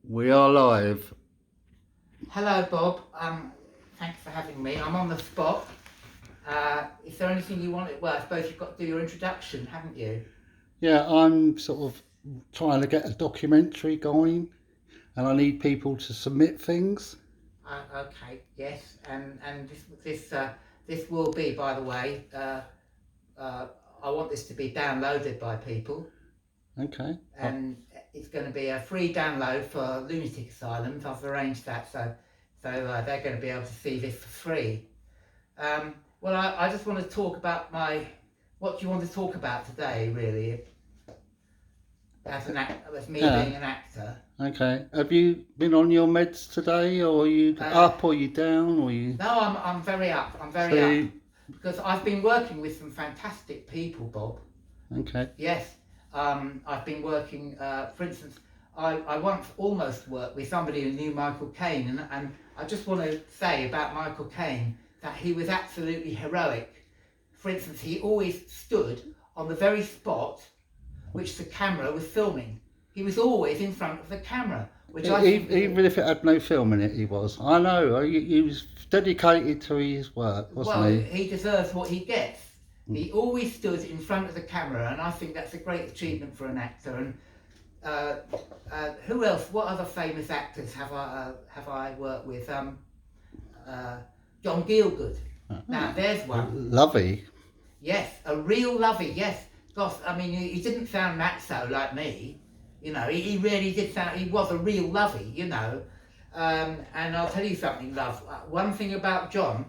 We are live. Hello, Bob. Thanks for having me. I'm on the spot. Is there anything you want? Well, I suppose you've got to do your introduction, haven't you? Yeah, I'm sort of trying to get a documentary going and I need people to submit things. Okay. Yes. And this will be, by the way. Uh, I want this to be downloaded by people, Okay. and it's going to be a free download for lunatic asylums. I've arranged that, so they're going to be able to see this for free. Well, I just want to talk about what do you want to talk about today, really, as me Yeah. being an actor. Okay. Have you been on your meds today, or are you up, or are you down, or you? No, I'm very up. I'm very up because I've been working with some fantastic people, Bob. Okay. Yes, I've been working. For instance, I once almost worked with somebody who knew Michael Caine, and I just want to say about Michael Caine that he was absolutely heroic. For instance, he always stood on the very spot which the camera was filming. He was always in front of the camera, which I think... Even if it had no film in it, he was. I know. He was dedicated to his work, wasn't Well, he? he deserves what he gets. He always stood in front of the camera, and I think that's a great achievement for an actor. And who else? What other famous actors have I worked with? John Gielgud. Now there's one. Lovey. Yes, a real lovey. Yes, gosh. I mean, he didn't sound macho like me. You know, he really did sound. He was a real lovey. You know, and I'll tell you something, love. One thing about John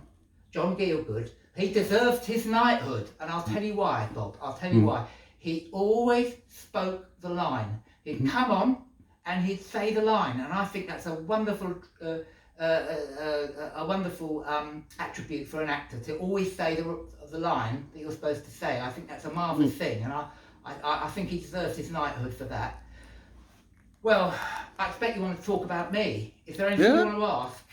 Gielgud, he deserved his knighthood, and I'll tell you why, Bob. I'll tell you why. He always spoke the line. He'd come on, and he'd say the line, and I think that's a wonderful attribute for an actor, to always say the line that you're supposed to say. I think that's a marvellous thing, and I think he deserves his knighthood for that. Well, I expect you want to talk about me. Is there anything you want to ask?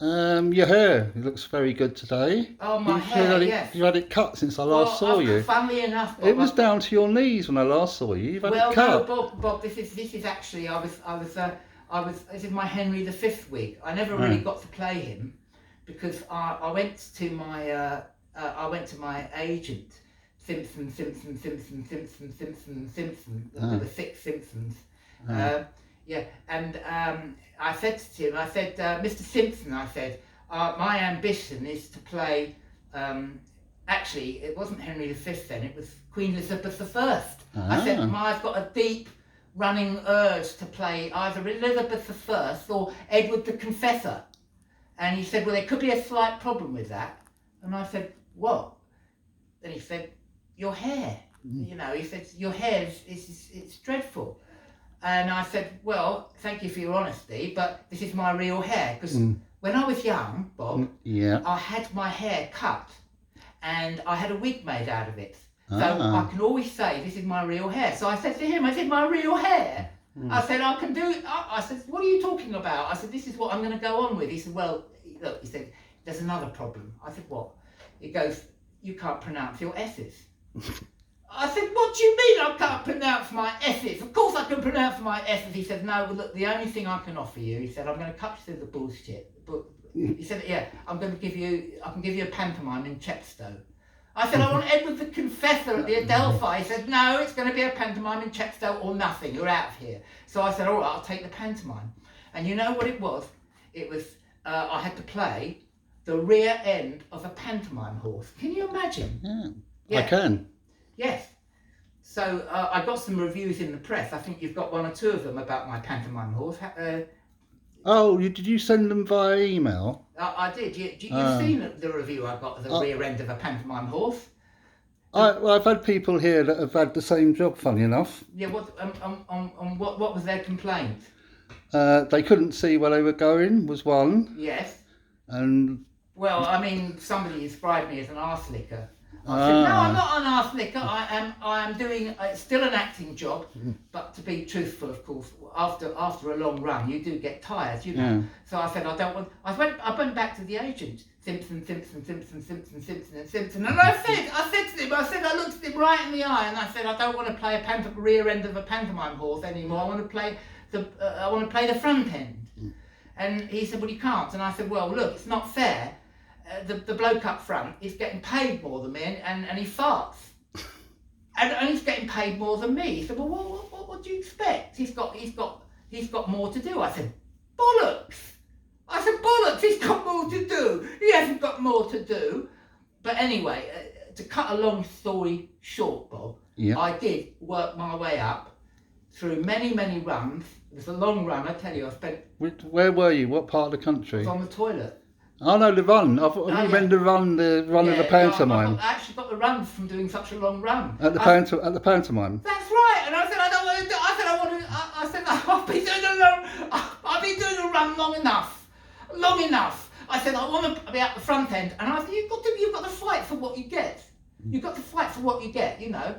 Your hair, it looks very good today. Oh, my hair, yes. You had it cut since I last saw you. Funnily enough, Bob, it was down to your knees when I last saw you. You've had it cut. No, Bob. This is actually this is my Henry V wig. I never really got to play him because I went to my agent, Simpson. There were 6 Simpsons. Yeah, and I said to him, Mr. Simpson, I said, my ambition is to play. Actually, it wasn't Henry V then; it was Queen Elizabeth I. I said, I've got a deep running urge to play either Elizabeth I or Edward the Confessor. And he said, well, there could be a slight problem with that. And I said, what? Then he said, your hair. You know, he said, your hair it's dreadful. And I said, well, thank you for your honesty, but this is my real hair. Because when I was young, Bob, I had my hair cut and I had a wig made out of it. So I can always say, this is my real hair. So I said to him, I said, my real hair? I said, I can do it. I said, what are you talking about? I said, this is what I'm going to go on with. He said, well, look, he said, there's another problem. I said, what? He goes, you can't pronounce your S's. I said, what do you mean I can't pronounce my S's? Of course I can pronounce my S's. He said, no, well, look, the only thing I can offer you, he said, I'm going to cut you through the bullshit. But he said, yeah, I can give you a pantomime in Chepstow. I said, I want Edward the Confessor at the Adelphi. He said, no, it's going to be a pantomime in Chepstow or nothing. You're out of here. So I said, all right, I'll take the pantomime. And you know what it was? It was, I had to play the rear end of a pantomime horse. Can you imagine? Yeah. I can. Yes. So I got some reviews in the press. I think you've got 1 or 2 of them about my pantomime horse. Did you send them via email? I did. You've seen the review I got of the rear end of a pantomime horse? I've had people here that have had the same job, funny enough. Yeah, what was their complaint? They couldn't see where they were going, was one. Yes. And... Well, I mean, somebody described me as an arse licker. I said, no, I'm not an arse licker. I am doing still an acting job, but to be truthful, of course, after a long run, you do get tired, you know. So I said, I don't want. I went back to the agent, Simpson, and I said to him, I looked at him right in the eye, and I said, I don't want to play a rear end of a pantomime horse anymore. I want to play I want to play the front end. And he said, well, you can't. And I said, well, look, it's not fair. The bloke up front is getting paid more than me, and he farts. And he's getting paid more than me. He said, well, what do you expect? He's got more to do. I said, bollocks. He's got more to do. He hasn't got more to do. But anyway, to cut a long story short, Bob, Yeah. I did work my way up through many, many runs. It was a long run, I tell you. I spent Where were you? What part of the country? on the toilet. Oh no, the run. I thought you yeah. meant the run of the pantomime. I actually got the runs from doing such a long run. At the pantomime. That's right. And I said, I don't want to do. I said, I want to. I said, I've been doing a run. I've been doing a run long enough. I said, I want to be at the front end. And I said, you've got to fight for what you get. You've got to fight for what you get. You know,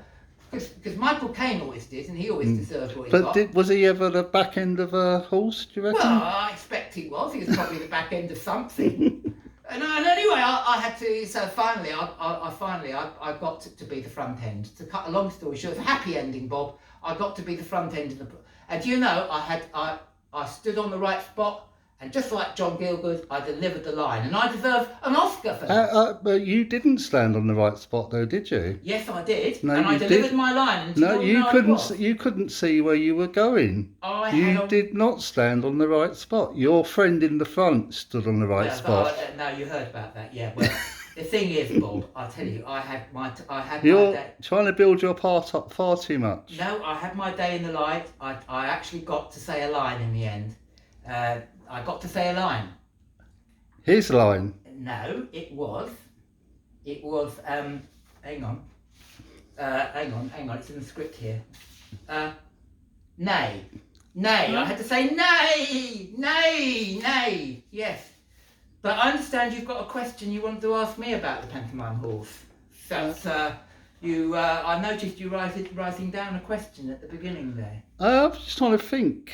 because Michael Caine always did, and he always deserved what he got. But was he ever the back end of a horse? Do you reckon? Well, I expect he was. He was probably the back end of something. And anyway, I had to. So finally, I got to be the front end. To cut a long story short, it's a happy ending, Bob. I got to be the front end of the. And do you know, I stood on the right spot, and just like John Gielgud, I delivered the line, and I deserve an Oscar for that. But you didn't stand on the right spot, though, did you? Yes, I did. No, and I you delivered did. my line. And No, you couldn't. Was. You couldn't see where you were going. You did not stand on the right spot. Your friend in the front stood on the right spot. No, you heard about that. Yeah. Well, the thing is, Bob, I tell you, I had my You're day. trying to build your part up far too much. No, I had my day in the light. I actually got to say a line in the end. I got to say a line. His line. No, it was. Hang on. It's in the script here. Nay. I had to say nay. Yes. But I understand you've got a question you want to ask me about the pantomime horse. That's I noticed you writing down a question at the beginning there. I was just trying to think.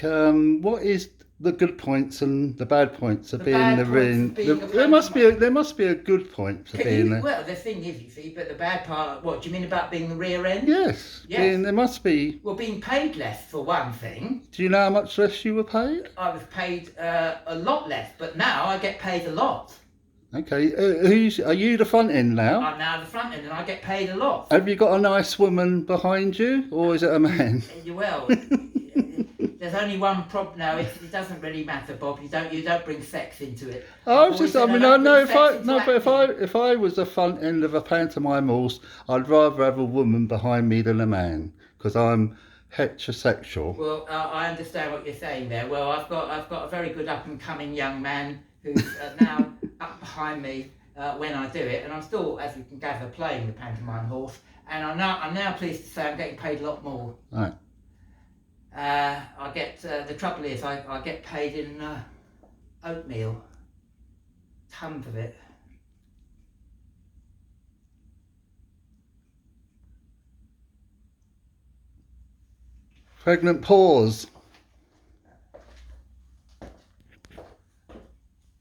What is the good points and the bad points of being in the ring? There must be a good point for being there. Well, the thing is, you see, but the bad part. What do you mean about being the rear end? Yes. There must be. Well, being paid less for one thing. Do you know how much less you were paid? I was paid a lot less, but now I get paid a lot. Okay. Are you the front end now? I'm now the front end, and I get paid a lot. Have you got a nice woman behind you, or is it a man? Well. There's only one problem. No, it doesn't really matter, Bob. You don't bring sex into it. If I was the front end of a pantomime horse, I'd rather have a woman behind me than a man, because I'm heterosexual. Well, I understand what you're saying there. Well, I've got a very good up and coming young man who's now up behind me when I do it, and I'm still, as you can gather, playing the pantomime horse. And I'm now pleased to say I'm getting paid a lot more. Right. I get the trouble is I get paid in oatmeal, tons of it. Pregnant pause.